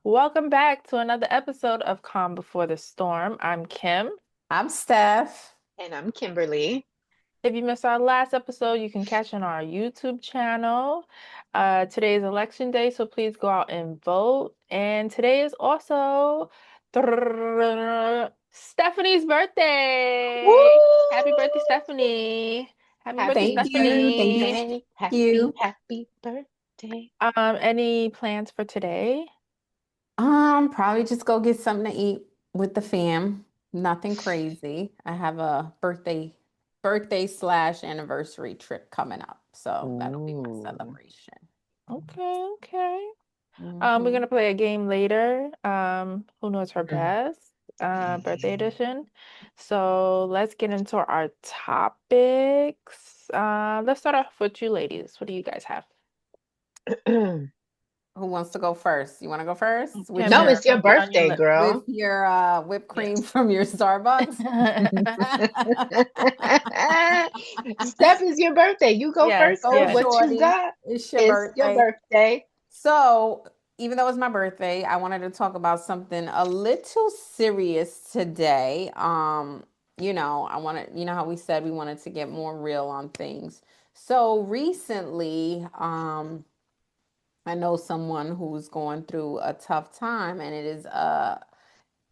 Welcome back to another episode of Calm Before the Storm. I'm Kim. I'm Steph. And I'm Kimberly. If you missed our last episode, you can catch on our YouTube channel. Today is election day, so please go out and vote. And today is also Stephanie's birthday. Happy birthday, Woo! Stephanie. Happy birthday, Thank Happy you. Thank Stephanie. birthday. you. Happy birthday. Any plans for today? Probably just go get something to eat with the fam. Nothing crazy. I have a birthday slash anniversary trip coming up. So that'll be my Ooh. celebration. Okay, okay. We're Hmm gonna play a game later. Who knows her Mm. best? Birthday edition. So let's get into our topics. Let's start off with you ladies. What do you guys have? Who wants to go first? You want to go first with No, Kimberly, your it's your something on your birthday, lip. with girl. your whipped cream Yes. from your Starbucks? Steph, is your birthday. You go Yes, first, Go, girl. yes. What you shorty. got? It's your It's your birthday. birthday. So, even though it's my birthday, I wanted to talk about something a little serious today. I wanted, how we said we wanted to get more real on things. So recently, I know someone who's going through a tough time, and it is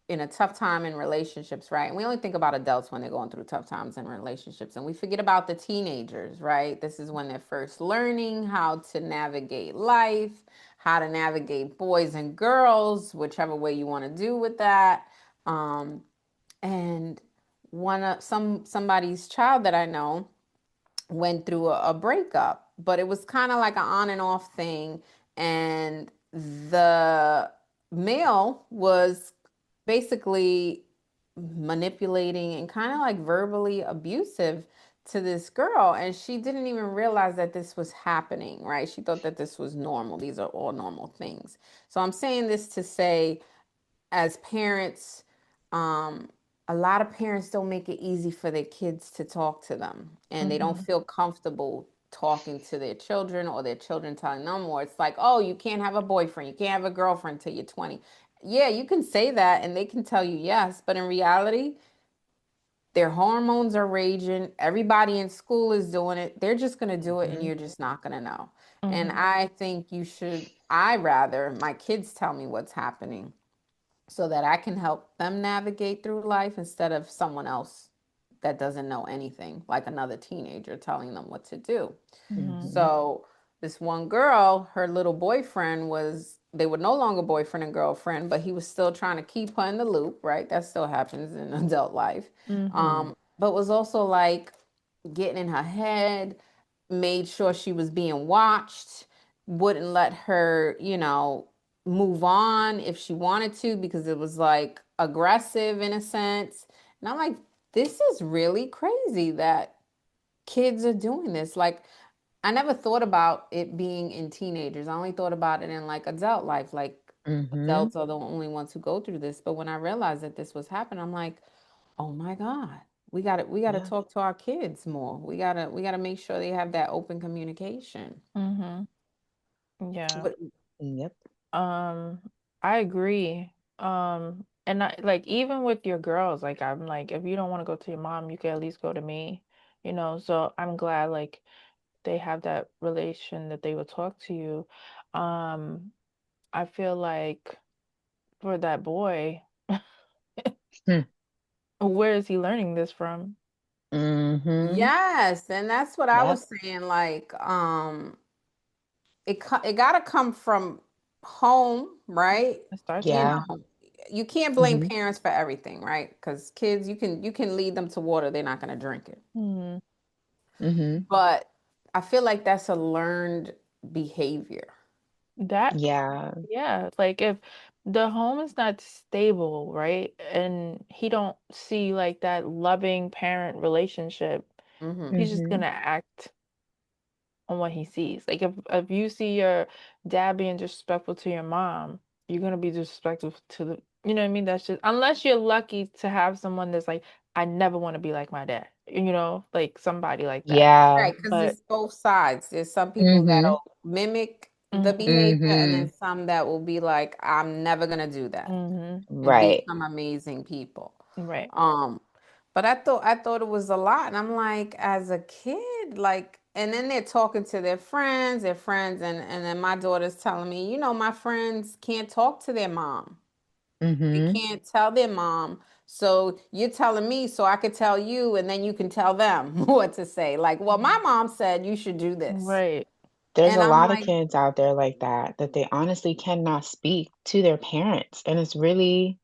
in a tough time in relationships, right? And we only think about adults when they're going through tough times in relationships, and we forget about the teenagers, right? This is when they're first learning how to navigate life, how to navigate boys and girls, whichever way you want to do with that. Um, and one of somebody's child that I know went through a breakup, but it was kind of like an on and off thing. And the male was basically manipulating and kind of like verbally abusive to this girl. And she didn't even realize that this was happening, right? She thought that this was normal. These are all normal things. So I'm saying this to say, as parents, um, a lot of parents don't make it easy for their kids to talk to them, and they don't Mm-hmm. feel comfortable talking to their children, or their children telling them more. It's like, oh, you can't have a boyfriend, you can't have a girlfriend till you're 20. Yeah, you can say that, and they can tell you yes, but in reality, their hormones are raging. Everybody in school is doing it. They're just going to do it, and Mhm. you're just not going to know. And Mm-hmm. I think I rather my kids tell me what's happening so that I can help them navigate through life instead of someone else that doesn't know anything, like another teenager telling them what to do. Mm-hmm. Mhm. So, this one girl, her little boyfriend they were no longer boyfriend and girlfriend, but he was still trying to keep her in the loop, right? That still happens in adult life. Mm-hmm. But was also like getting in her head, made sure she was being watched, wouldn't let her, move on if she wanted to because it was like aggressive in a sense. And I'm like, this is really crazy that kids are doing this. Like, I never thought about it being in teenagers. I only thought about it in like adult life. Like, Mhm. adults are the only ones who go through this. But when I realized that this was happening, I'm like, oh my God. We gotta Yeah. talk to our kids more. We gotta make sure they have that open communication. Mm-hmm. Yeah. But Yep. Um, I agree. And I like even with your girls, like I'm like, if you don't want to go to your mom, you can at least go to me, you know. So I'm glad like they have that relation that they will talk to you. Um, I feel like for that boy, Hmm. where is he learning this from? Mhm. yes, and that's what I Yep. was saying. Like, it gotta come from home, right? It starts You at Yeah. know, you can't blame Mhm. parents for everything, right? Because kids, you can lead them to water, they're not gonna drink it. home. Mhm. But I feel like that's a learned behavior. That Yeah. Yeah, like if the home is not stable, right? And he don't see like that loving parent relationship, Hmm he's just Mhm. gonna act on what he sees. Like if you see your dad being disrespectful to your mom, you're gonna be disrespectful to the you know what I mean? That's just unless you're lucky to have someone that's like, I never want to be like my dad, like somebody like that. Yeah. Right, because But it's both sides. There's some people Mhm. that'll mimic the Mhm. behavior, and then Mm-hmm. some that will be like, I'm never gonna do that, Mhm. and Right. become amazing people. Right. Um, but I thought it was a lot, and I'm like, as a kid, like, and then they're talking to their friends, and then my daughter's telling me, my friends can't talk to their mom. They Mm-hmm. can't tell their mom. So you're telling me so I could tell you, and then you can tell them what to say. Like, well, my Mhm. mom said you should do this. Right. There's And a I'm lot of like, kids out there like that they honestly cannot speak to their parents, and it's really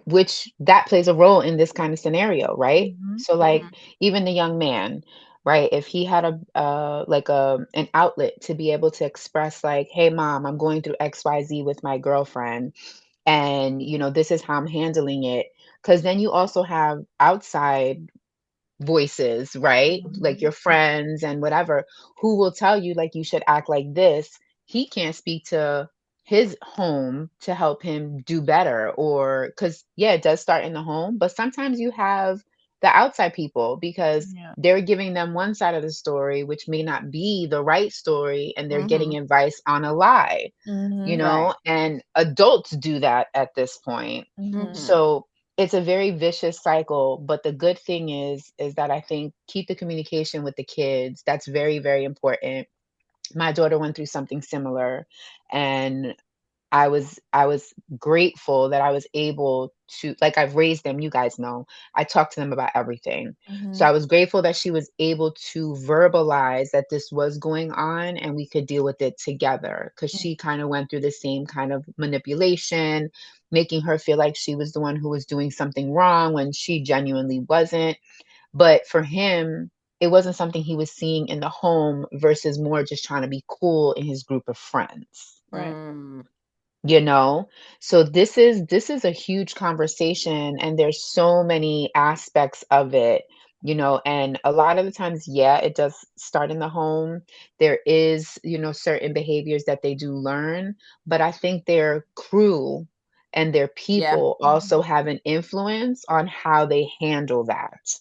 which that plays a role in this kind of scenario, right? Mhm. So like mhm, even the young man, right? If he had a like an outlet to be able to express like, "Hey mom, I'm going through XYZ with my girlfriend and this is how I'm handling it." Because then you also have outside voices, right? Like Mhm. your friends and whatever, who will tell you like you should act like this. He can't speak to his home to help him do better, or because yeah, it does start in the home, but sometimes you have the outside people because Yeah. they're giving them one side of the story, which may not be the right story, and they're getting mhm, advice on a lie, Mhm. right, and adults do that at this point. Mhm. mhm, So it's a very vicious cycle, but the good thing is that I think keep the communication with the kids. That's very, very important. My daughter went through something similar, and I was grateful that I was able to, like, I've raised them, you guys know. I talk to them about everything. So Mhm. I was grateful that she was able to verbalize that this was going on and we could deal with it together, cuz Mhm. she kind of went through the same kind of manipulation, making her feel like she was the one who was doing something wrong when she genuinely wasn't. But for him, it wasn't something he was seeing in the home versus more just trying to be cool in his group of friends, Right. mm, you know. So this is a huge conversation, and there's so many aspects of it, and a lot of the times, yeah, it does start in the home. There is, certain behaviors that they do learn, but I think their crew and their yeah, people also Mhm. have an influence on how they handle that.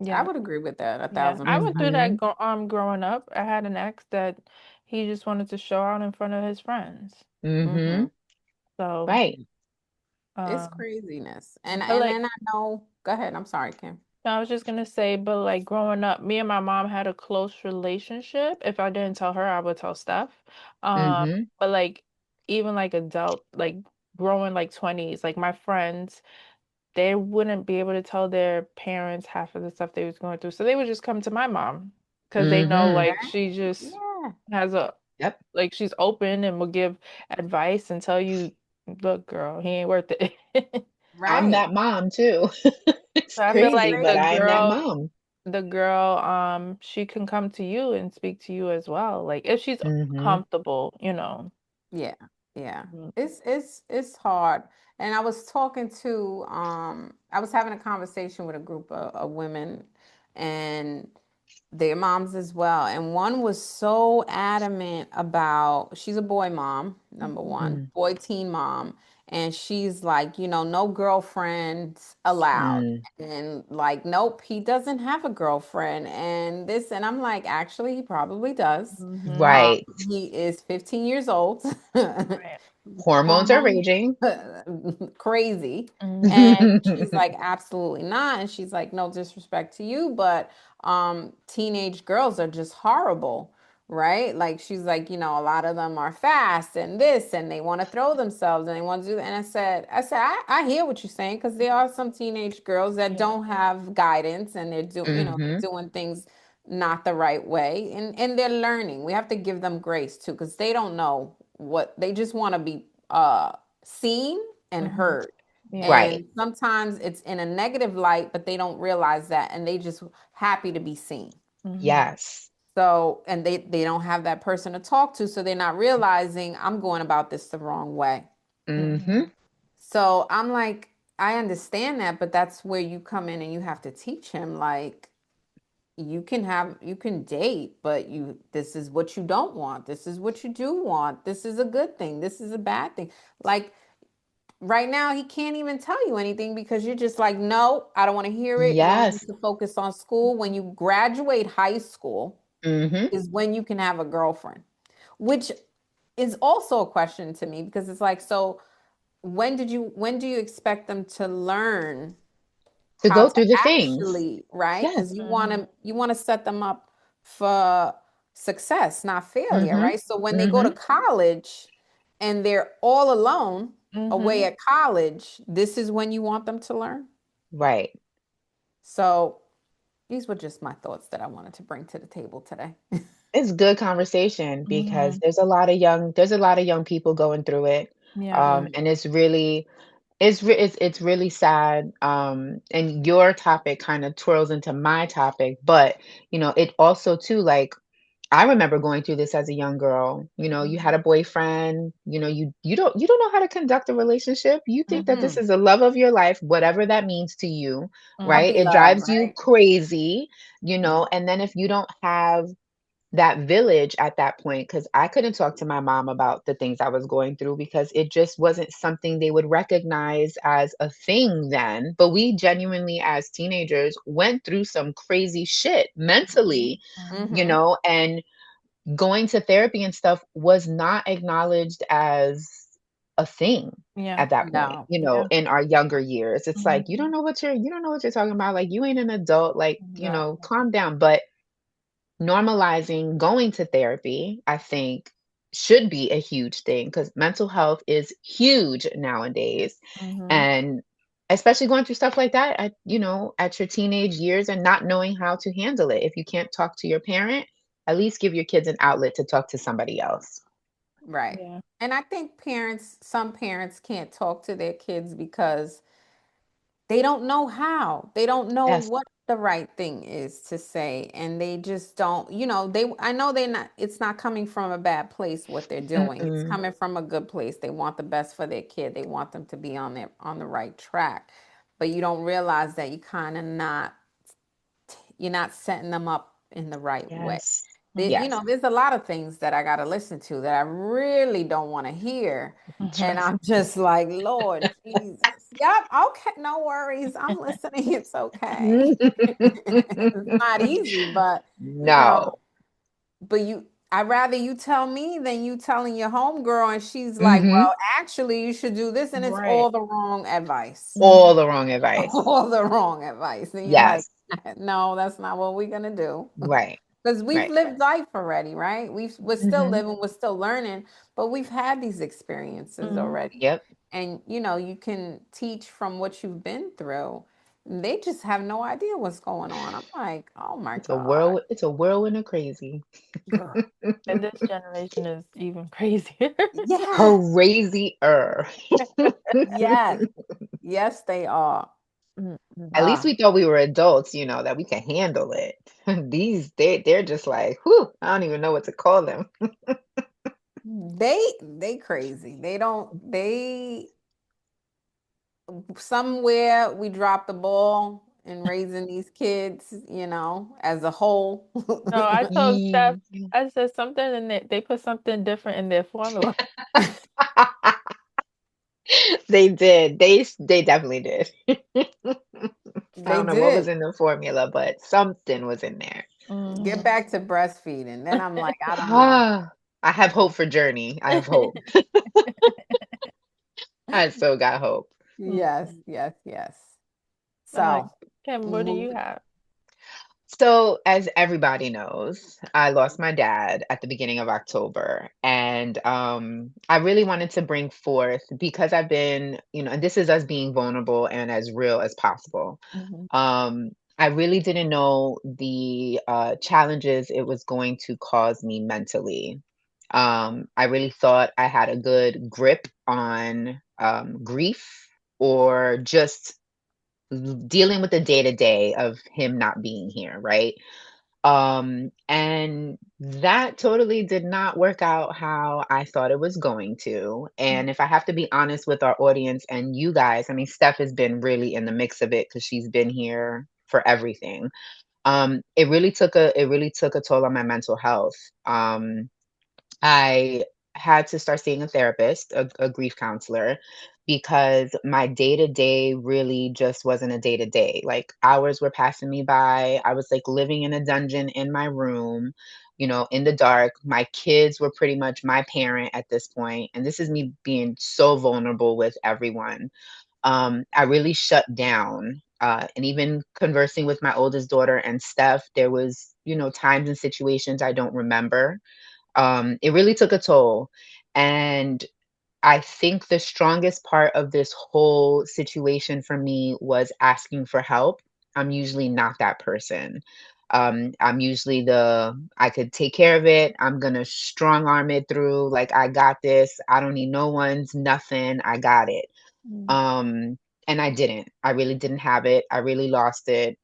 I Yeah. would agree with that a Yeah. thousand I went percent. through that Mhm. growing up. I had an ex that he just wanted to show out in front of his friends. Mhm. Mhm. So, Right. It's um, craziness, and but and like then I know. Go ahead. I'm sorry, Kim. I was just gonna say, but like growing up, me and my mom had a close relationship. If I didn't tell her, I would tell Steph. Mhm. But like even like adult, like growing like 20s, like my friends, they wouldn't be able to tell their parents half of the stuff they was going through. So they would just come to my mom because they know Mhm. like Right? she just Yeah. has a Yep. like she's open and will give advice and tell you, look, girl, he ain't worth it. I'm Right. that mom too. It's So I feel It's crazy, like but I am that crazy. mom. she can come to you and speak to you as well. Like if she's Mhm. comfortable, you know. Yeah, yeah. Mhm. It's hard. And I was having a conversation with a group of women, and their moms as well. And one was so adamant about, she's a boy mom, number Mhm. one, Mm. boy teen mom. And she's like, no girlfriends allowed. Mm. And like, nope, he doesn't have a girlfriend. And this, and I'm like, actually, he probably does. Mhm. Right. He is 15 years old. Right. Hormones are Hormones raging. crazy. Mhm. And she's like, absolutely not. And she's like, no disrespect to you, but teenage girls are just horrible, right? Like she's like, a lot of them are fast and this, and they want to throw themselves and they want to do that. And I hear what you're saying, because there are some teenage girls that Yeah. don't have guidance, and Mhm. they're doing things not the right way, and they're learning. We have to give them grace too, because they don't know what they just want to be seen and Mhm. heard. Yeah. Right. And sometimes it's in a negative light, but they don't realize that, and they just happy to be seen. Mhm. Yes. So, and they don't have that person to talk to, so they're not realizing I'm going about this the wrong way. Mhm. Mhm. So I'm like, I understand that, but that's where you come in and you have to teach him, like, you can date, but this is what you don't want, this is what you do want, this is a good thing, this is a bad thing. Like right now, he can't even tell you anything, because you're just like, no, I don't want to hear it. You need Yes. to focus on school. When you graduate high school Mhm. is when you can have a girlfriend, which is also a question to me because it's like, so when do you expect them to learn To how go to through the things. actually, right? Yes. Because Mhm. you want to set them up for success, not failure, Mm-hmm. right? So when they go Mm-hmm. to college and they're all alone away Mhm. at college, this is when you want them to learn. Right. So these were just my thoughts that I wanted to bring to the table today. It's good conversation because Mhm. there's a lot of young people going through it. Yeah. And it's really it's really sad. And your topic kind of twirls into my topic, but it also too, like, I remember going through this as a young girl. You had a Mhm. boyfriend, you don't know how to conduct a relationship. You think that this Hmm. is the love of your life, whatever that means to you, right? Puppy Mhm. It love, drives you right? crazy, Yeah. and then if you don't have that village at that point, because I couldn't talk to my mom about the things I was going through because it just wasn't something they would recognize as a thing then. But we genuinely, as teenagers, went through some crazy shit Mhm. mentally, Mhm. Hmm. and going to therapy and stuff was not acknowledged as a thing Yeah. at that point, No. Yeah. in our younger years. It's like, you Mhm. don't know what you're talking about. Like, you ain't an adult, like, Right. calm down. But normalizing going to therapy, I think, should be a huge thing because mental health is huge nowadays. Mhm. And especially going through stuff like that at your teenage years and not knowing how to handle it. If you can't talk to your parent, at least give your kids an outlet to talk to somebody else. Right. Yeah. And I think some parents can't talk to their kids because they don't know how. They don't know Yes. what the right thing is to say. And they just don't, I know it's not coming from a bad place what they're doing. It's Mm-mm. coming from a good place. They want the best for their kid. They want them to be on the right track. But you don't realize that you're not setting them up in the right way. Yes. Mhm. Yes. There's a lot of things that I got to listen to that I really don't want to hear. And Mhm. Trust I'm just like, Lord Jesus. Yep. Okay. No worries. I'm listening. It's okay. me. It's not easy, but you know, No. I'd rather you tell me than you telling your homegirl and she's like, Hmm. well, actually, you should do this. And it's Right. all the wrong advice. All the Mhm. wrong advice. All the wrong advice. And you're like, Yes. no, that's not what we're going to do. Right. Because we've Right. lived life already, right? We're still Hmm. living, we're still learning, but we've had these experiences Mhm. already. Yep. And you can teach from what you've been through. They just have no idea what's going on. I'm like, oh my God. It's a whirlwind of crazy. Girl. And this generation is even crazier. Yes, Crazier. yes, yes, they are. At least Ah, we thought we were adults, that we can handle it. They're just like, whew, I don't even know what to call them. they crazy. They don't they somewhere we dropped the ball in raising these kids, as a whole. No, I told Steph, Ye- I said something and they put something different in their formula. They did. They definitely did. I They don't know what was did. in the formula, but something was in there. Get Mhm. back to breastfeeding. Then I'm like, I don't know. Ah, I have hope for Journey. I have hope. I still got hope. Yes, Mhm. yes, yes. All right, So, Kim, what do you moving. have? So, as everybody knows, I lost my dad at the beginning of October. And I really wanted to bring forth, because I've been, and this is us being vulnerable and as real as possible. Mhm. I really didn't know the challenges it was going to cause me mentally. I really thought I had a good grip on grief or just dealing with the day to day of him not being here, right? And that totally did not work out how I thought it was going to. And if I have to be honest with our audience and you guys, I mean, Steph has been really in the mix of it because she's been here for everything. It really took a toll on my mental health. I had to start seeing a therapist, a grief counselor, because my day to day really just wasn't a day to day. Like hours were passing me by. I was like living in a dungeon in my room, in the dark. My kids were pretty much my parent at this point, and this is me being so vulnerable with everyone. I really shut down. And even conversing with my oldest daughter and Steph, there was, times and situations I don't remember. It really took a toll. And I think the strongest part of this whole situation for me was asking for help. I'm usually not that person. I'm usually I could take care of it. I'm gonna strong arm it through. Like, I got this. I don't need no one's nothing. I got it. Mm. Um, and I didn't. I really didn't have it. I really lost it.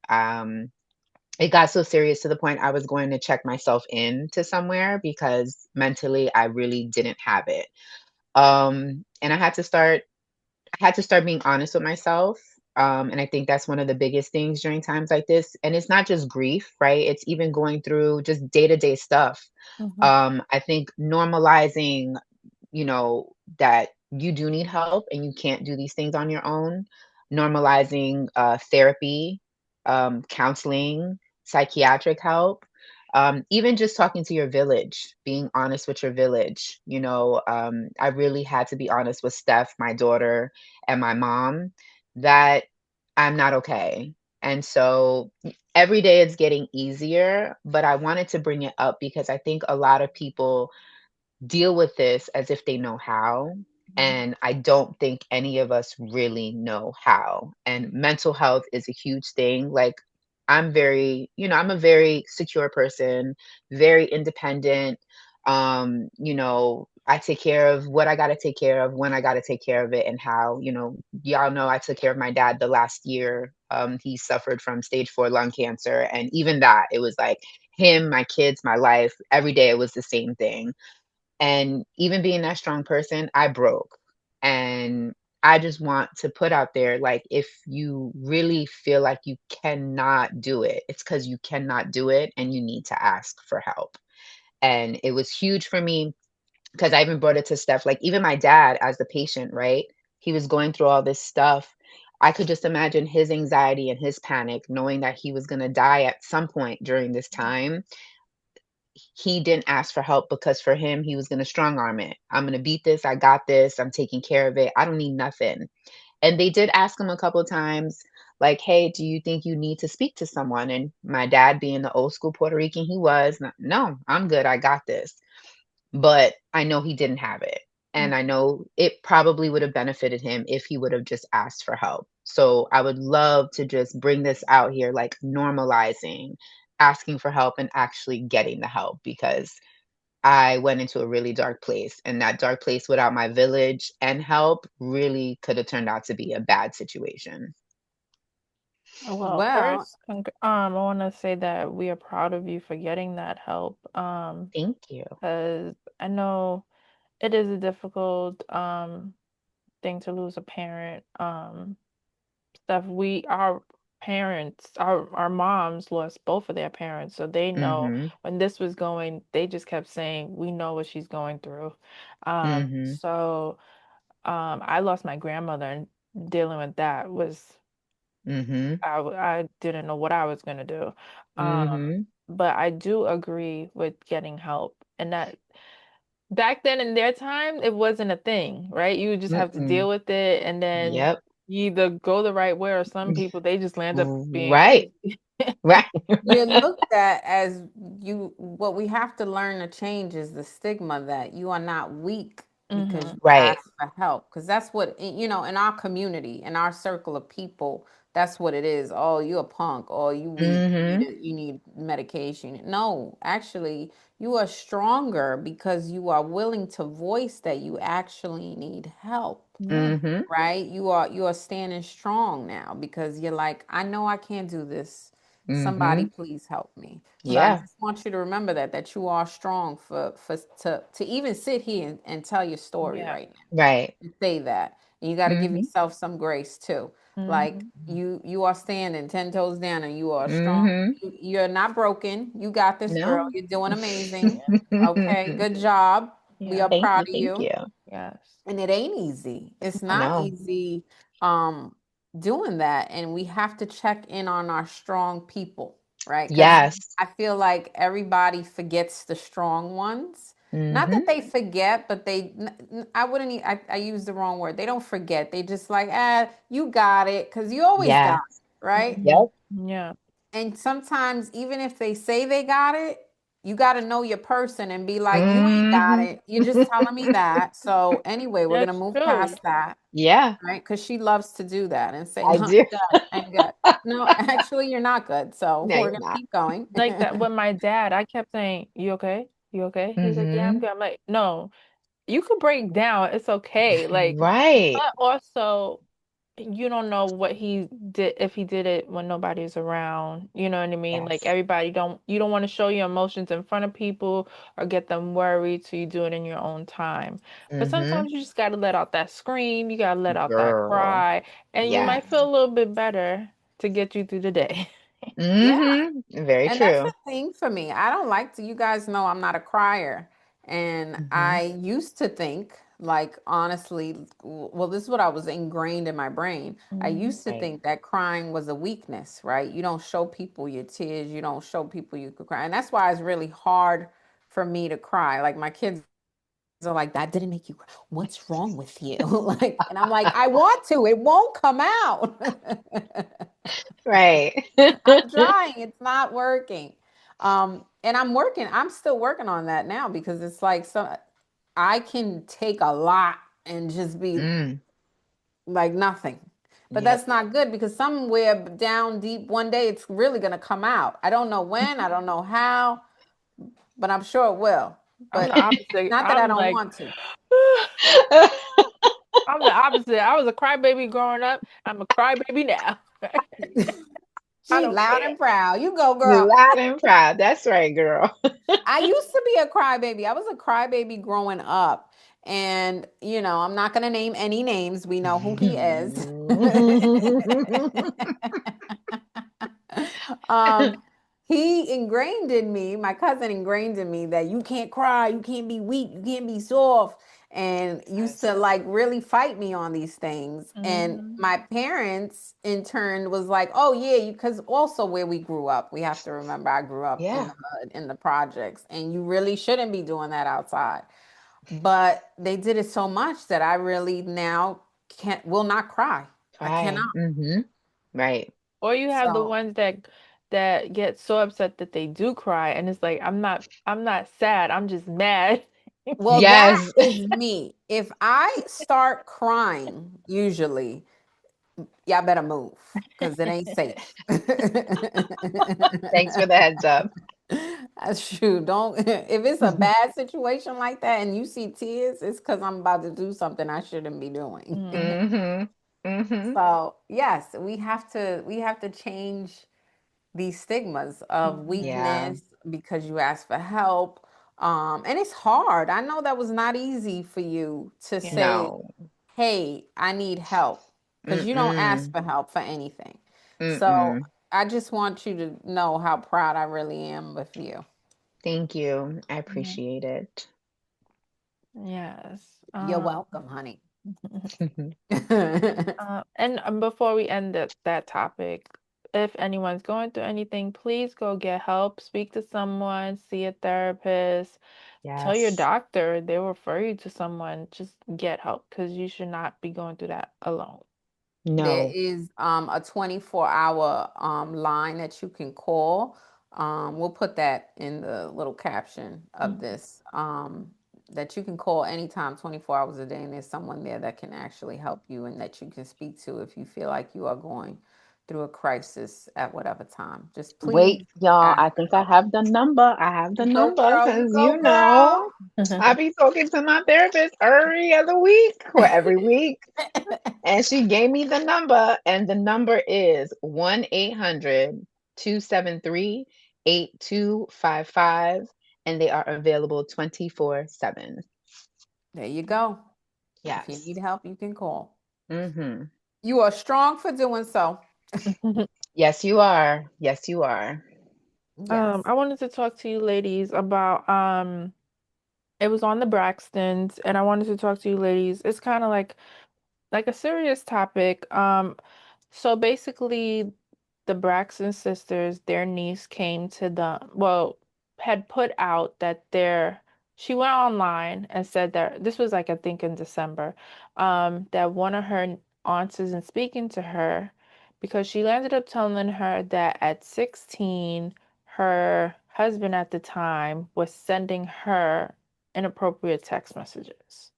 It got so serious to the point I was going to check myself in to somewhere because mentally I really didn't have it. And I had to start being honest with myself. And I think that's one of the biggest things during times like this. And it's not just grief, right? It's even going through just day-to-day stuff. Mhm. I think normalizing, that you do need help and you can't do these things on your own. Normalizing therapy, counseling, psychiatric help, even just talking to your village, being honest with your village. I really had to be honest with Steph, my daughter, and my mom that I'm not okay. And so every day it's getting easier, but I wanted to bring it up because I think a lot of people deal with this as if they know how. And I don't think any of us really know how. And mental health is a huge thing. Like, I'm a very secure person, very independent. I take care of what I got to take care of when I got to take care of it and how, y'all know I took care of my dad the last year. He suffered from stage 4 lung cancer. And even that, it was like him, my kids, my life, every day it was the same thing. And even being that strong person, I broke. And I just want to put out there, like, if you really feel like you cannot do it, it's because you cannot do it and you need to ask for help. And it was huge for me because I even brought it to Steph. Like, even my dad, as the patient, right? He was going through all this stuff. I could just imagine his anxiety and his panic, knowing that he was going to die at some point during this time. He didn't ask for help because for him, he was going to strong arm it. I'm going to beat this. I got this. I'm taking care of it. I don't need nothing. And they did ask him a couple of times, like, hey, do you think you need to speak to someone? And my dad, being the old school Puerto Rican he was, no, I'm good. I got this. But I know he didn't have it. And I know it probably would have benefited him if he would have just asked for help. So I would love to just bring this out here, like normalizing asking for help and actually getting the help because I went into a really dark place. And that dark place without my village and help really could have turned out to be a bad situation. Well, Well, first, I want to say that we are proud of you for getting that help. Thank you. Because I know it is a difficult thing to lose a parent. Stuff our parents, our moms lost both of their parents, so they know Mhm. when this was going, they just kept saying, "We know what she's going through." Mhm. So I lost my grandmother, and dealing with that was Mhm. I didn't know what I was gonna do. Mhm. But I do agree with getting help, and that back then in their time, it wasn't a thing, right? You would just have to Mm-mm. deal with it, and then Yep. you either go the right way, or some people they just land up being Right. crazy. Right. you're looked at as you, what we have to learn to change is the stigma that you are not weak because Hmm. you Right. ask for help. Because that's what, in our community, in our circle of people, that's what it is. Oh, you're a punk. Oh, you weak. Mhm. You need medication. No, actually, you are stronger because you are willing to voice that you actually need help. Yeah. Mhm. Right? You are standing strong now because you're like, I know I can't do this. Somebody Mhm. please help me. So I Yeah. just want you to remember that you are strong to even sit here and tell your story Yeah. right now Right. and say that. And you got to give Mhm. yourself some grace too. Like Hmm. you are standing 10 toes down and you are strong. Mhm. You're not broken. You got this, girl. No. You're doing amazing. Yeah. Okay, good job. We Yeah. are Thank proud you. of Thank you. you. Yes. And it ain't easy. It's not No. easy um doing that. And we have to check in on our strong people, right? Because Yes. I feel like everybody forgets the strong ones. Not that Mm-hmm. they forget, but I wouldn't, I use the wrong word. They don't forget. They just like, ah, you got it, because you always got Yes. it, right? Mhm. Yep. Yeah. And sometimes, even if they say they got it, you got to know your person and be like, you ain't got Mm-hmm. it. You're just telling me that. So, anyway, we're going to That's move true. past that, Yeah, right? Because she loves to do that and say, I no, do. I'm good. No, actually, you're not good. So, No, we're you're going to not. keep going. Like that with my dad, I kept saying, "You okay? You okay?" He's like, "Yeah, I'm Mm-hmm. good." I'm like, "No, you could break down. It's okay." Like, Right. but also, you don't know what he did if he did it when nobody's around. You know what I mean? Like Yes. everybody don't you don't want to show your emotions in front of people or get them worried, so you do it in your own time. But Mm-hmm. sometimes you just got to let out that scream, you got to let out that Girl. cry, and you Yes. might feel a little bit better to get you through the day. Yeah. Mm-hmm. Very And that's the true. thing for me. I don't like to, you guys know I'm not a crier. And Mm-hmm. I used to think, like, honestly, well, this is what I was ingrained in my brain. I Mhm. used to Right. think that crying was a weakness, right? You don't show people your tears, you don't show people you could cry. And that's why it's really hard for me to cry. Like, my kids are like, that didn't make you cry. What's wrong with you? Like, and I'm like, I want to, it won't come out. Right. I'm trying. It's not working. And I'm still working on that now because it's like so I can take a lot and just be Mm. like nothing. But Yep. that's not good because somewhere down deep one day it's really gonna come out. I don't know when, I don't know how, but I'm sure it will. I'm the But opposite. not that I I'm don't like want to. I'm the opposite. I was a crybaby growing up. I'm a crybaby now. I She don't loud care. and proud. You go, You girl. loud and proud. That's right, girl. I used to be a crybaby. I was a crybaby growing up. And, I'm not going to name any names. We know who he is. um, he ingrained in me, my cousin ingrained in me that you can't cry, you can't be weak, you can't be soft, and used to Yes. like really fight me on these things. And Hmm. my parents, in turn, was like, "Oh yeah," because also where we grew up, we have to remember I grew up in Yeah. the hood, in the projects, and you really shouldn't be doing that outside. But they did it so much that I really now can't, will not cry. I cannot. Cry. Mm-hmm. Right. Or you have the So. ones that get so upset that they do cry, and it's like I'm not sad. I'm just mad. Well, that Yes. is me. If I start crying, usually, y'all better move because it ain't safe. Thanks for the heads up. That's true. Don't, if it's a bad situation like that and you see tears, it's because I'm about to do something I shouldn't be doing. Hmm. Mm-hmm. Mm-hmm. So, yes, we have to change these stigmas of Yeah. weakness because you asked for help. And it's hard. I know that was not easy for you to Yeah. say, No. hey, I need help, because you don't ask Mm-mm. for help for anything. So Mm-mm. I just want you to know how proud I really am with you. Thank you. I Yeah. appreciate it. Yes. You're welcome, honey. And before we end that topic, if anyone's going through anything, please go get help. Speak to someone, see a therapist, tell your Yes. doctor they will refer you to someone. Just get help because you should not be going through that alone. There No. is a 24-hour line that you can call. We'll put that in the little caption of Mhm. this. That you can call anytime, 24 hours a day, and there's someone there that can actually help you and that you can speak to if you feel like you are going through a crisis at whatever time. Just Wait, please y'all. ask I for think I help. have the number. I have the You go, number girl. You because go, girl. I be talking to my therapist every other week or every week. And she gave me the number, and the number is 1-800-273-8255, and they are available 24/7. There you go. If you Yes. need help, you can call. Mm-hmm. You are strong for doing so. Yes, you are. Yes, you are. Yes. I wanted to talk to you ladies about It was on the Braxtons, and I wanted to talk to you ladies. It's kind of like a serious topic. So basically, the Braxton sisters, their niece came to well, had put out that she went online and said that this was like I think in December, that one of her aunts isn't speaking to her because she ended up telling her that at 16, her husband at the time was sending her inappropriate text messages.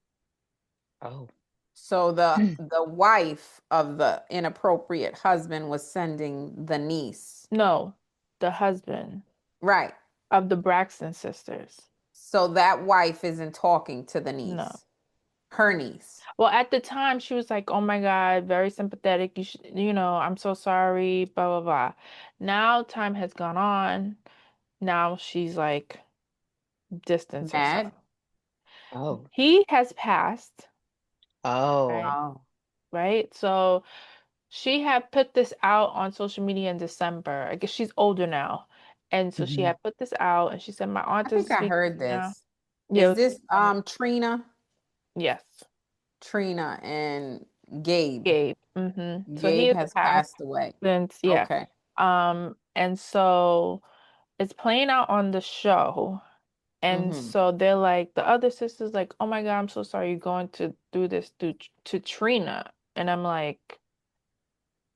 Oh. So the wife of the inappropriate husband was sending the niece. No, the husband Right. of the Braxton sisters. So that wife isn't talking to the No. niece. Her niece. Well, at the time, she was like, "Oh my God, very sympathetic. You should, I'm so sorry, blah, blah, blah." Now time has gone on. Now she's like distance herself. Mad. Oh. He has passed, Oh. right? Oh. Right? So she had put this out on social media in December. I guess she's older now. And so she Hmm. had put this out and she said, "My aunt I doesn't think I speak to heard me now." this. Yeah, it Is was this December. Trina? Yes. Trina and Gabe. Gabe. So he Gabe has has passed passed away. since, yeah. Okay. And so it's playing out on the show. And Mm-hmm. so they're like, the other sister's like, "Oh my God, I'm so sorry you're going to do this to Trina." And I'm like,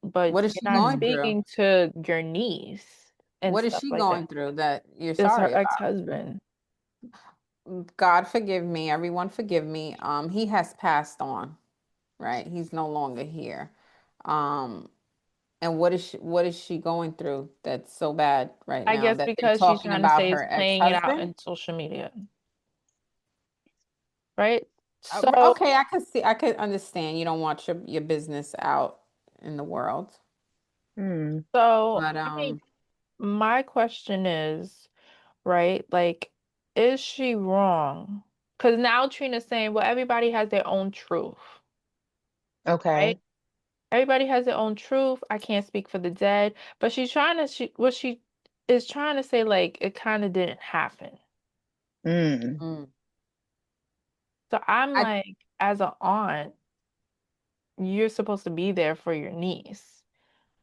"But What is you're she not going through? speaking to your niece and What is stuff she like that." going through that you're It's her sorry about? ex-husband. God forgive me. Everyone forgive me. He has passed on, right? He's no longer here. Um, and what is she going through that's so bad right I now guess that they're because she's talking trying to about say it's her playing it out ex-husband? in social media, right? So Okay, I could understand you don't want your business out in the world. Mm. so But I mean, my question is, right? Like, is she wrong? Because now Trina's saying, well, everybody has their own truth, right? Okay. Everybody has their own truth. I can't speak for the dead, but what she is trying to say, like, it kind of didn't happen. Mm. mm, So I'm I like, as an aunt, you're supposed to be there for your niece,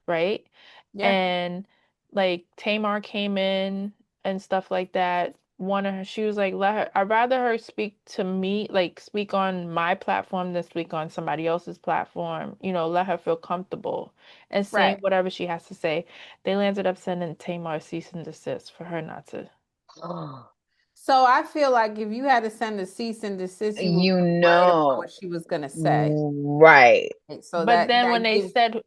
right? yeah, And like Tamar came in and stuff like that. One of her, she was like, let her, I'd rather her speak to me, like speak on my platform than speak on somebody else's platform. Let her feel comfortable and saying right. whatever she has to say. They landed up sending Tamar a cease and desist for her not to. Oh. So I feel like if you had to send a cease and desist, you were You worried about know. what she was gonna say. Right. So But that then when that they gives said,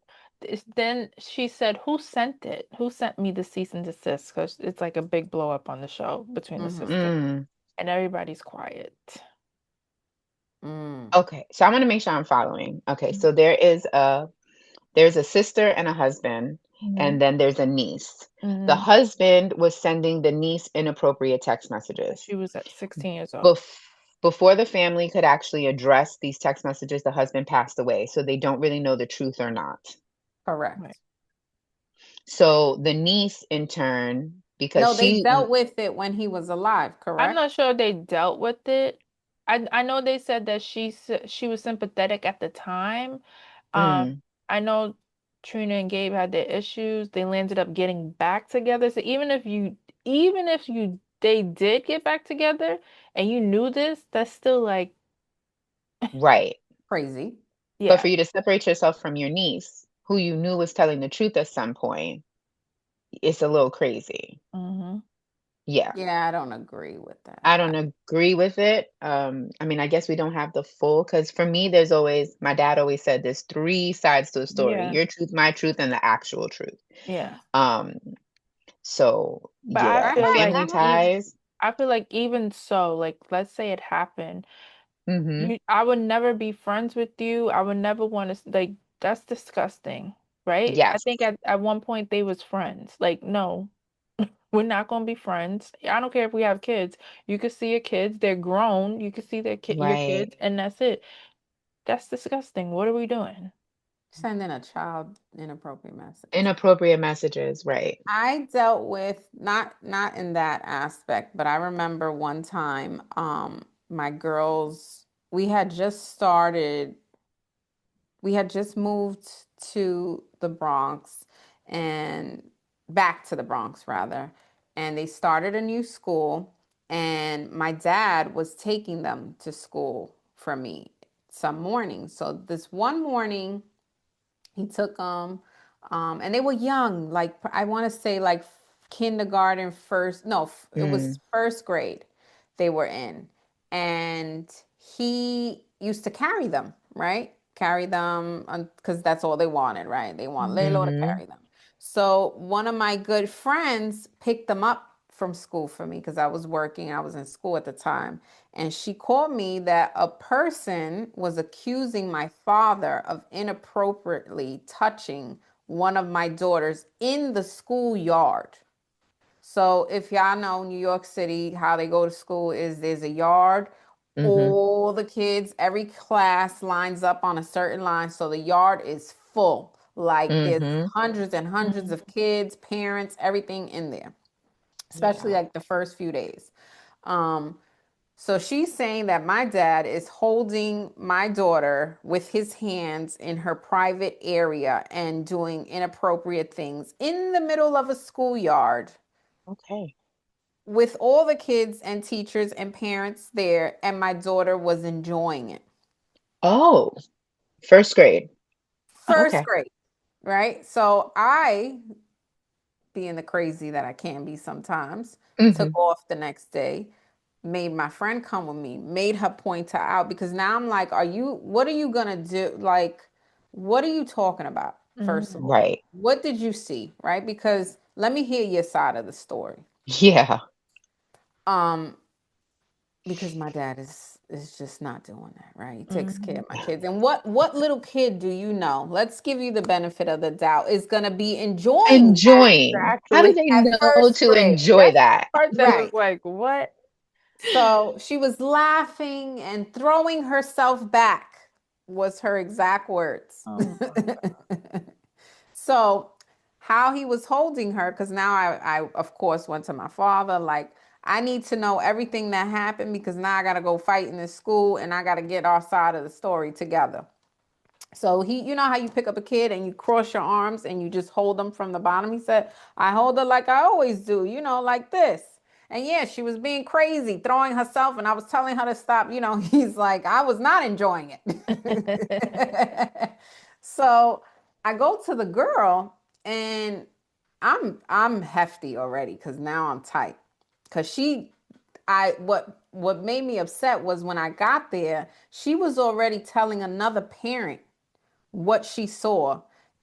then she said, "Who sent it? Who sent me the cease and desist?" Because it's like a big blow up on the show between the mm-hmm, sisters, Mm. and everybody's quiet. mm, Okay. So I want to make sure I'm following. Okay. So there's a sister and a husband, Mm-hmm. and then there's a niece. The Mm-hmm. husband was sending the niece inappropriate text messages. She was at 16 years old. Bef- Before the family could actually address these text messages, the husband passed away, so they don't really know the truth or not. Right. correct. So the niece, in turn, because No, they she, dealt with it when he was alive, I'm correct? not sure they dealt with it. I know they said that she was sympathetic at the time. Um, mm, I know Trina and Gabe had their issues. They landed up getting back together. So even if you they did get back together and you knew this, that's still like, right. Crazy. But yeah. for you to separate yourself from your niece, who you knew was telling the truth at some point, it's a little crazy. Mm-hmm. Yeah. Yeah, I don't agree with that. I don't agree with it. I mean, I guess we don't have the full, because for me, my dad always said there's three sides to a story: Yeah. your truth, my truth, and the actual truth. Yeah. Um, so But yeah, the family ties. I feel like even so, like let's say it happened. Hmm. I would never be friends with you. I would never want to like that's disgusting, right? I Yes, think at one point they was friends. Like, no, we're not gonna be friends. I don't care if we have kids. You can see your kids, they're grown. You can see your right. kids, and that's it. That's disgusting. What are we doing? Sending a child inappropriate message. Inappropriate messages, right. I dealt with not in that aspect, but I remember one time my girls we had just moved to the Bronx and back to the Bronx rather, and they started a new school and my dad was taking them to school for me some mornings. So this one morning he took them, and they were young. Like I want to say, like kindergarten, first. No, it Mm, was first grade. They were in, and he used to carry them, right? Carry them because that's all they wanted, right? They want Lalo to mm-hmm. carry them. So one of my good friends picked them up from school for me because I was working. I was in school at the time, and she called me that a person was accusing my father of inappropriately touching one of my daughters in the schoolyard. So if y'all know New York City, how they go to school is there's a yard. Mm-hmm. All the kids, every class lines up on a certain line. So the yard is full. Like there's Mm-hmm. hundreds and hundreds Mm, of kids, parents, everything in there, especially yeah. like the first few days. Um, so she's saying that my dad is holding my daughter with his hands in her private area and doing inappropriate things in the middle of a schoolyard Okay. with all the kids and teachers and parents there, and my daughter was enjoying it. Oh, first grade. First Okay. grade, right? So I, being the crazy that I can be sometimes, took Mm-hmm. off the next day, made my friend come with me, made her point her out because now I'm like, what are you gonna do? Like, what are you talking about? First of Mhm. all, Right. what did you see? Right? Because let me hear your side of the story. Yeah. Um, because my dad is just not doing that, right? He takes care Mhm. of my kids. And what little kid do you know? Let's give you the benefit of the doubt is gonna be enjoying that Enjoying. How do Exactly. they at know first to grade. enjoy That's the that? part that was Right. like, what? So she was laughing and throwing herself back, was her exact words. Oh my So, how he was holding her, because now I, of course, went to my father, like, I need to know everything that happened because now I got to go fight in this school and I got to get our side of the story together. So you know how you pick up a kid and you cross your arms and you just hold them from the bottom? He said, I hold her like I always do, like this. And yeah, she was being crazy, throwing herself, and I was telling her to stop. He's like, I was not enjoying God. it. So I go to the girl and I'm hefty already because now I'm tight. Cause what made me upset was when I got there, she was already telling another parent what she saw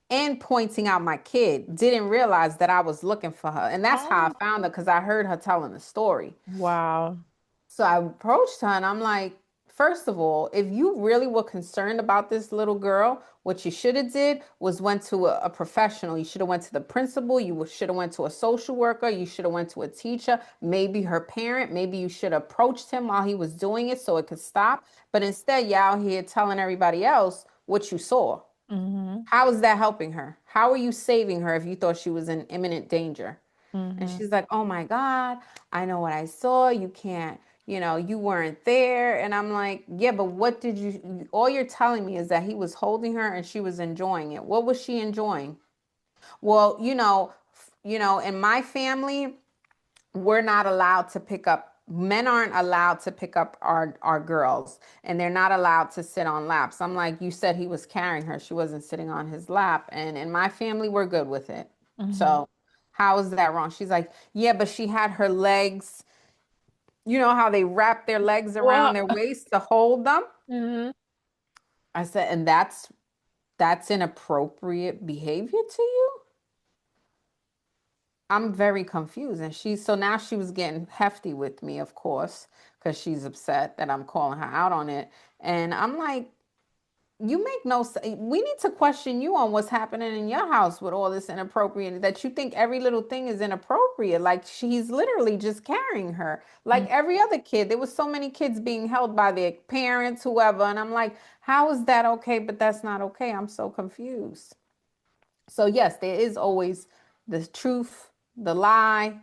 and pointing out my kid. Didn't realize that I was looking for her. And that's how I Oh, found her because I heard her telling the story. wow. So I approached her and I'm like, first of all, if you really were concerned about this little girl, what you should have did was went to a professional. You should have went to the principal. You should have went to a social worker. You should have went to a teacher, maybe her parent. Maybe you should have approached him while he was doing it so it could stop. But instead, you're out here telling everybody else what you saw. Mhm. How is that helping her? How are you saving her if you thought she was in imminent danger? And Mhm. she's like, oh my God, I know what I saw. You can't, you weren't there. And I'm like, yeah, but what did all you're telling me is that he was holding her and she was enjoying it. What was she enjoying? Well, in my family, we're not allowed to pick up men aren't allowed to pick up our girls and they're not allowed to sit on laps. I'm like, you said he was carrying her, she wasn't sitting on his lap, and in my family we're good with it. Mhm. So how is that wrong? She's like, yeah, but she had her legs, you know how they wrap their legs around What? their waist to hold them. Mhm. I said, and that's inappropriate behavior to you? I'm very confused. And so now she was getting hefty with me, of course, because she's upset that I'm calling her out on it. And I'm like, You make no sense. We need to question you on what's happening in your house with all this inappropriate, that you think every little thing is inappropriate. Like she's literally just carrying her like Mm, every other kid. There was so many kids being held by their parents, whoever, and I'm like, how is that okay? But that's not okay. I'm so confused. So yes, there is always the truth, the lie,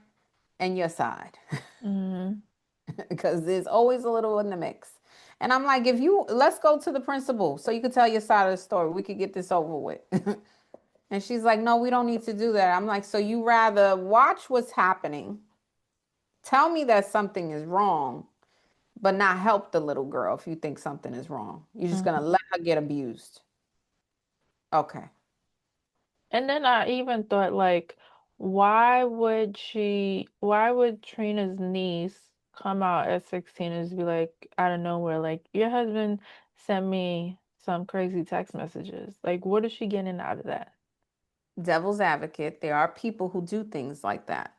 and your side. mm, Because there's always a little in the mix. And I'm like, if you let's go to the principal so you could tell your side of the story. We could get this over with. And she's like, no, we don't need to do that. I'm like, so you rather watch what's happening, tell me that something is wrong, but not help the little girl if you think something is wrong. You're just gonna mm. let her get abused. Okay. And then I even thought like, why would Trina's niece come out at 16 and just be like, out of nowhere, like, your husband sent me some crazy text messages. Like, what is she getting out of that? Devil's advocate, there are people who do things like that,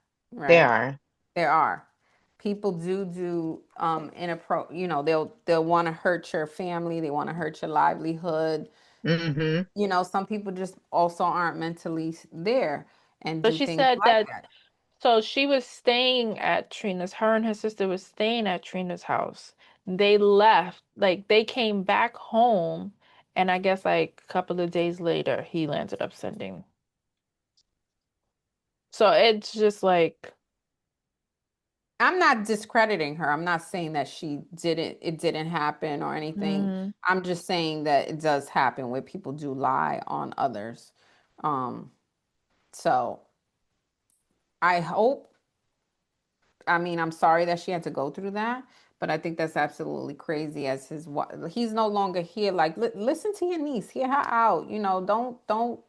They right? are. There are people do they'll want to hurt your family, they want to hurt your livelihood. Hmm. Some people just also aren't mentally there and But do she things said like that, that. so she was staying at Trina's, her and her sister was staying at Trina's house. They left, like they came back home, and I guess like a couple of days later, he landed up sending. So it's just like, I'm not discrediting her. I'm not saying that it didn't happen or anything. mm, I'm just saying that it does happen where people do lie on others. um so I hope, I mean, I'm sorry that she had to go through that, but I think that's absolutely crazy. As he's no longer here. Like, listen to your niece, hear her out. Don't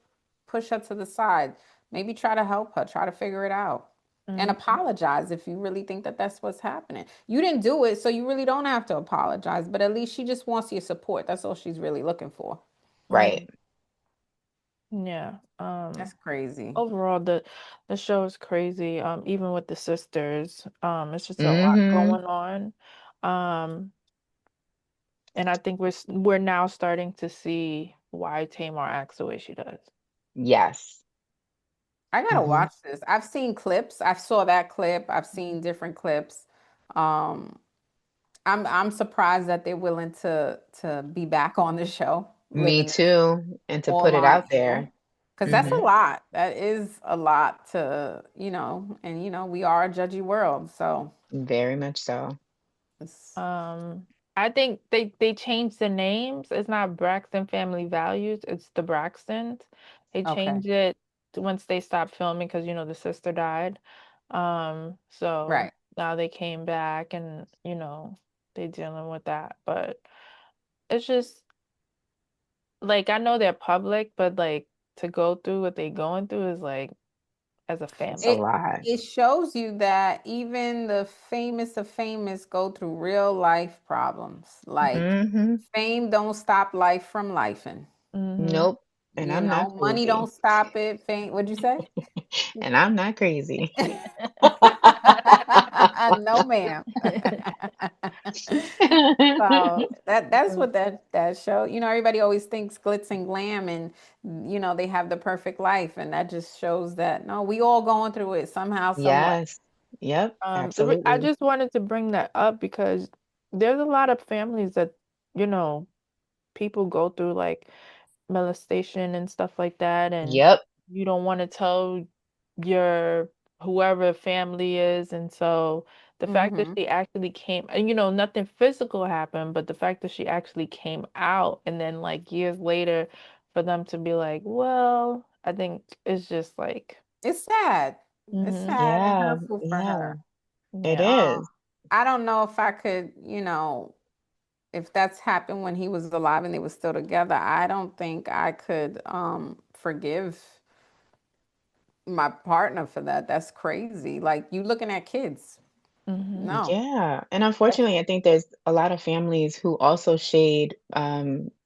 push her to the side. Maybe try to help her, try to figure it out, and mm, apologize if you really think that that's what's happening. You didn't do it, so you really don't have to apologize. But at least she just wants your support. That's all she's really looking for. Right. mm, yeah. That's crazy. Overall, the show is crazy. Even with the sisters, it's just a lot Hmm. going on. Um, and I think we're now starting to see why Tamar acts the way she does. Yes. I gotta Hmm. watch this. I've seen clips. I saw that clip. I've seen different clips. Um, I'm surprised that they're willing to be back on the show, Me living this too. And to put all it on out air, there. because that's a Hmm. lot. That is a lot and we are a judgy world, so Very much so. it's Um, I think they changed the names. It's not Braxton Family Values, it's the Braxtons. They okay. changed it once they stopped filming because the sister died. So Right. now they came back and they dealing with that. But it's just like I know they're public, but like to go through what they going through is like as a It's a family. It lot. it shows you that even the famous of famous go through real life problems. Like, Hmm. fame don't stop life from lifing. Mm-hmm. Nope. And I'm not Money crazy. don't stop it. Fame, what'd you say? And I'm not crazy. No, ma'am. So that's what that show. Everybody always thinks glitz and glam, and they have the perfect life, and that just shows that no, we all going through it somehow, some way. Yes. Yep. I Absolutely. just wanted to bring that up because there's a lot of families that, you know, people go through like molestation and stuff like that, and Yep. you don't want to tell your whoever family is, and so the fact that Hmm. she actually came, and nothing physical happened, but the fact that she actually came out, and then like years later, for them to be like, well, I think it's just like, It's sad. It's mm-hmm, sad and Yeah. hurtful for Yeah. her. It yeah. Uh, is. I don't know if I could, if that's happened when he was alive and they were still together. I don't think I could forgive my partner for that. That's crazy. Like, you looking at kids. Mm-hmm. No. Yeah. And That's unfortunately, I think there's a lot of families who also shade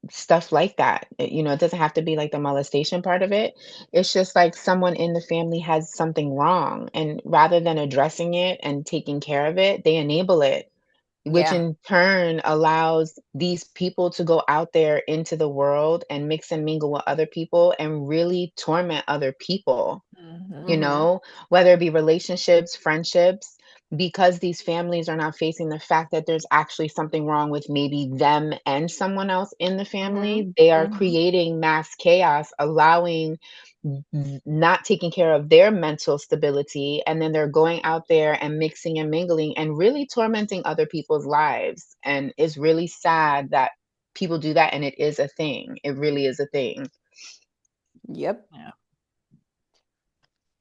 stuff like that. It doesn't have to be like the molestation part of it. It's just like someone in the family has something wrong. And rather than addressing it and taking care of it, they enable it. which Yeah. in turn allows these people to go out there into the world and mix and mingle with other people and really torment other people, you Hmm. Mm-hmm. know, whether it be relationships, friendships, because these families are not facing the fact that there's actually something wrong with maybe them and someone else in the Mm-hmm. family. They are Mm-hmm. creating mass chaos, allowing not taking care of their mental stability, and then they're going out there and mixing and mingling and really tormenting other people's lives. And it's really sad that people do that, and it is a thing. It really is a thing. Yep. Yeah.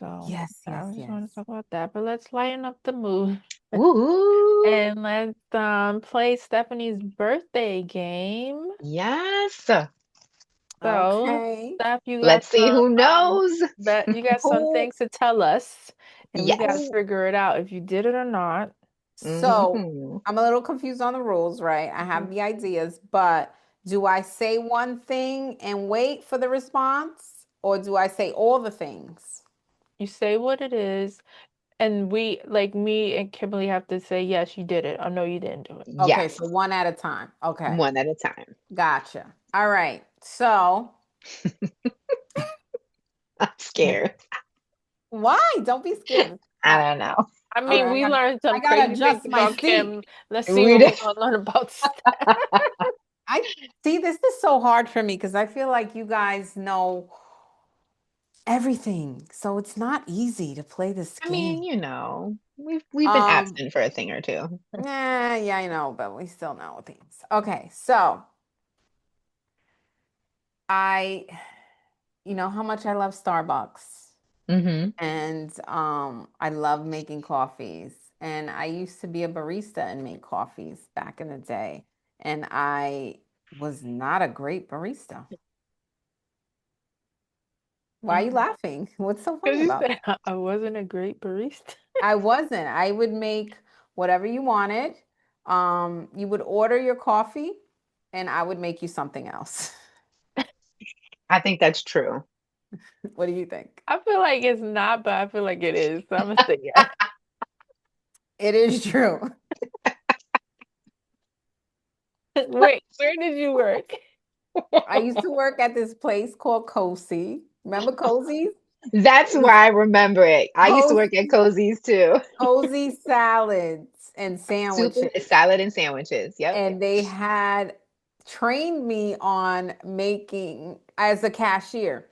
So Yes, I yes, was just yes. want to talk about that, but let's lighten up the mood Woohoo! and let's play Stephanie's birthday game. Yes. So, Okay. Steph, you got Let's see some who knows. that you got some Who things to tell us, and we got to Yes. who figure it out if you did it or not. so Hmm. I'm a little confused on the rules, right? I have the ideas, but do I say one thing and wait for the response? Or do I say all the things? You say what it is, and we, like me and Kimberly, have to say yes, you did it, or no, you didn't do it. Okay, Yes. so one at a time. Okay. One at a time. Gotcha. All right. So I'm scared. why? Don't be scared. This is I fun. don't know. I All mean, right, we learned I some gotta crazy things adjust my about seat. Kim. Let's see We what did. we're gonna learn about Steph. I see this is so hard for me because I feel like you guys know everything. So it's not easy to play this I mean, game. we've been Um, absent for a thing or two. yeah, I know, but we still know things. Okay, so I, you know how much I love Starbucks, Hmm. and I love making coffees. And I used to be a barista and make coffees back in the day, and I was not a great barista. Why are you laughing? What's so Because funny you about said that? I wasn't a great barista. I wasn't. I would make whatever you wanted. You would order your coffee, and I would make you something else. I think that's true. What do you think? I feel like it's not, but I feel like it is. So I'm gonna say yes. It is true. Wait, where did you work? I used to work at this place called Cozy. Remember Cozy's? That's It was why I remember it. I used to work at Cozy, Cozy's too. Cozy salads and Super sandwiches. salad and sandwiches. Yep. And they had trained me on making as a cashier.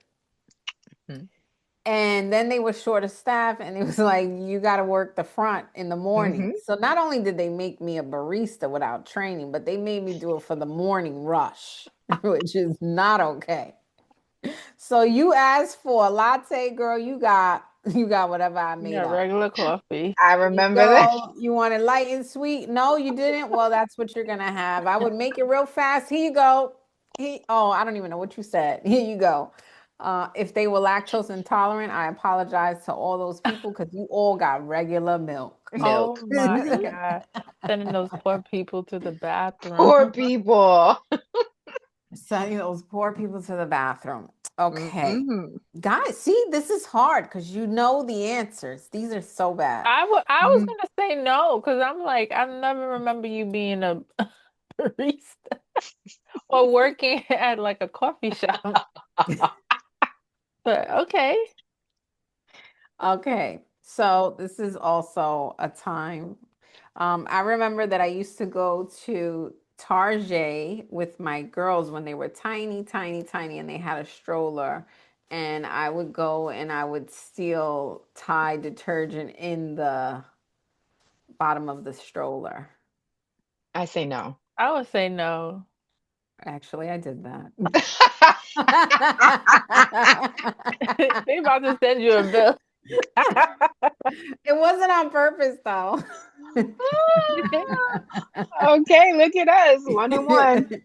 And then they were short of staff, and it was like, you got to work the front in the morning. Mm-hmm. So not only did they make me a barista without training, but they made me do it for the morning rush, which is not okay. So you asked for a latte, girl. You got whatever I made Yeah, up. regular coffee. I There you remember that. go. You want it light and sweet? No, you didn't. Well, that's what you're gonna have. I would make it real fast. Here you go. Oh, I don't even know what you said. Here you go. If they were lactose intolerant, I apologize to all those people because you all got regular milk. Oh Milk. my God. Sending those poor people to the bathroom. Poor people. Sending those poor people to the bathroom. Okay. Hmm. Guys, see, this is hard because you know the answers. These are so bad. I was gonna say no, because I'm like, I never remember you being a barista or working at like a coffee shop. But okay. Okay, so this is also a time. I remember that I used to go to Target with my girls when they were tiny, tiny, tiny, and they had a stroller. And I would go and I would steal Tide detergent in the bottom of the stroller. I say no. I would say no. Actually, I did that. They about to send you a bill. It wasn't on purpose, though. Okay, look at us. One and one.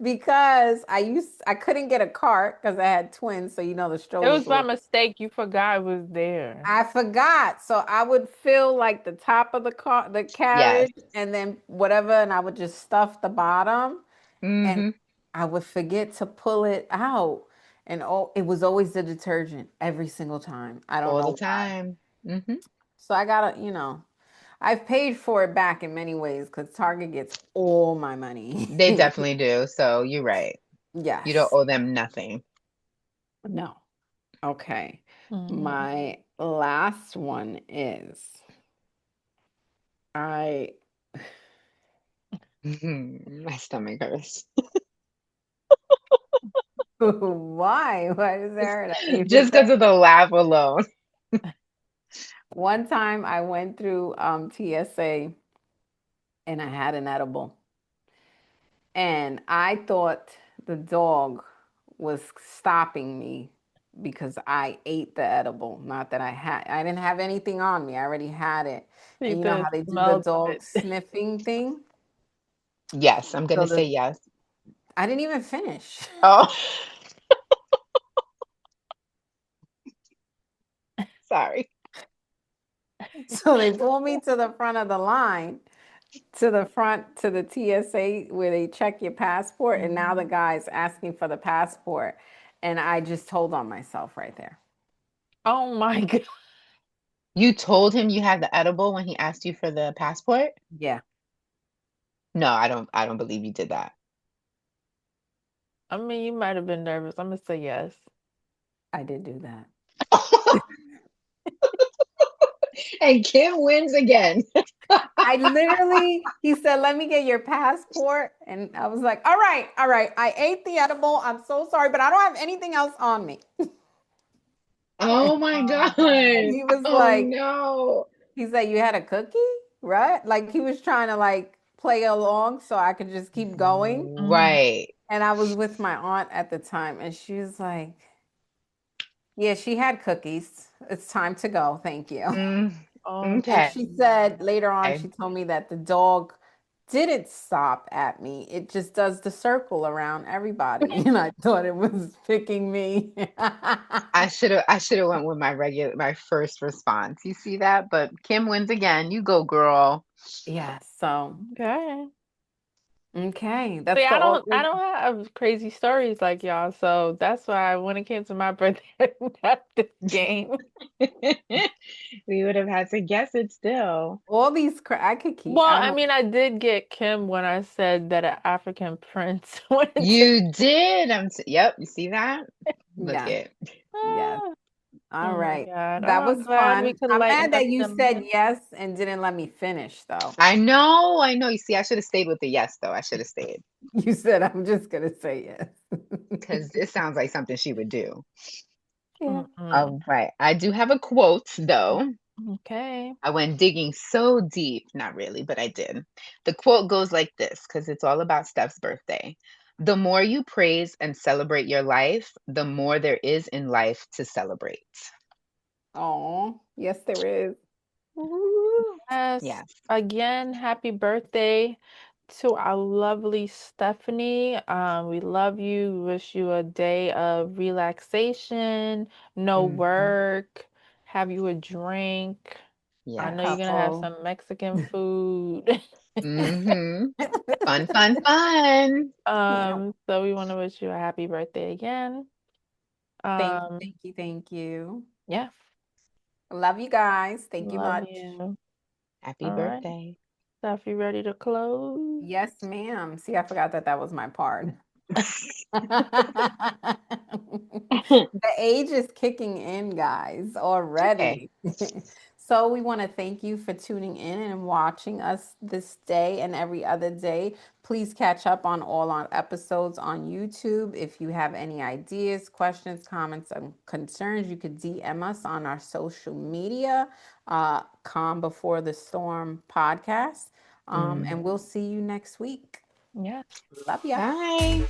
Because I couldn't get a cart because I had twins, so you know the It was strollers by were. mistake. You forgot I was there. I forgot, so I would fill like the top of the car, the Yes. carriage, and then whatever, and I would just stuff the bottom, and Hmm. I would forget to pull it out, and oh, it was always the detergent every single time. I don't All know the why. time. Hmm. So I gotta. I've paid for it back in many ways because Target gets all my money. They definitely do. So you're right. You don't Yes. owe them nothing. No. Okay. Mhm. My last one is I My stomach hurts. why? Why does that Just hurt? I didn't even just say because of the laugh alone. one time I went through TSA and I had an edible. And I thought the dog was stopping me because I ate the edible. Not that I didn't have anything on me. I already had it. You And you know could how have they do the smelled dog it. sniffing thing? Yes, I'm So gonna say yes. I didn't even finish. Oh, sorry. So they pulled me to the front of the line, to the front to the TSA where they check your passport, and now the Mhm. guy's asking for the passport. And I just told on myself right there. Oh my God. You told him you had the edible when he asked you for the passport? Yeah, No, I don't believe you did that. I mean, you might have been nervous. I'm gonna say yes. I did do that. And Kim wins again. I literally, he said, let me get your passport. And I was like, all right, all right. I ate the edible. I'm so sorry, but I don't have anything else on me. Oh my Oh God. God. He was Oh like, no. he said, you had a cookie, right? Like he was trying to like play along so I could just keep going. Mhm. Right. And I was with my aunt at the time, and she was like, yeah, she had cookies. It's time to go. Thank you. Mm, Oh And okay. she said later on, Okay. she told me that the dog didn't stop at me. It just does the circle around everybody. And I thought it was picking me. I should have went with my first response. You see that? But Kim wins again. You go, girl. Yeah, so okay. okay. See, That's the I awkward. don't have crazy stories like y'all, so that's why when it came to my birthday, I didn't have this game. We would have had to guess it still. All these I could keep. Well, I I don't mean, I did get Kim when I said that an African prince wanted to. You did. Yep, you see that? Look yes, it. yes. Ah, All oh my right. God. Oh, That I'm was glad we fun. could I'm lighten mad up that you the said mood. yes and didn't let me finish though. I know, I know. You see, I should have stayed with the yes, though. I should have stayed You said I'm just gonna say yes. because this sounds like something she would do. Yeah. Mm-mm. All right. I do have a quote, though. Okay. I went digging so deep. Not really, but I did. The quote goes like this because it's all about Steph's birthday. The more you praise and celebrate your life, the more there is in life to celebrate. Oh, yes, there is. Ooh. Yes. Yes. Again, happy birthday to our lovely Stephanie. We love you. We wish you a day of relaxation, no Hmm. work, have you a drink. I A know you're Yes. gonna have couple. some Mexican food. Hmm. Fun, fun, fun. Yeah. So we want to wish you a happy birthday again. Thank you, Um, thank you, thank you. yeah, Love you guys. Thank you love much. you. Happy All right. birthday. Steph, you ready to close? Yes, ma'am. See, I forgot that that was my part. The age is kicking in, guys, It's okay. already. So we want to thank you for tuning in and watching us this day and every other day. Please catch up on all our episodes on YouTube. If you have any ideas, questions, comments, and concerns, you could DM us on our social media, Calm Before the Storm podcast. And Mhm. we'll see you next week. Yes. Love ya. Bye.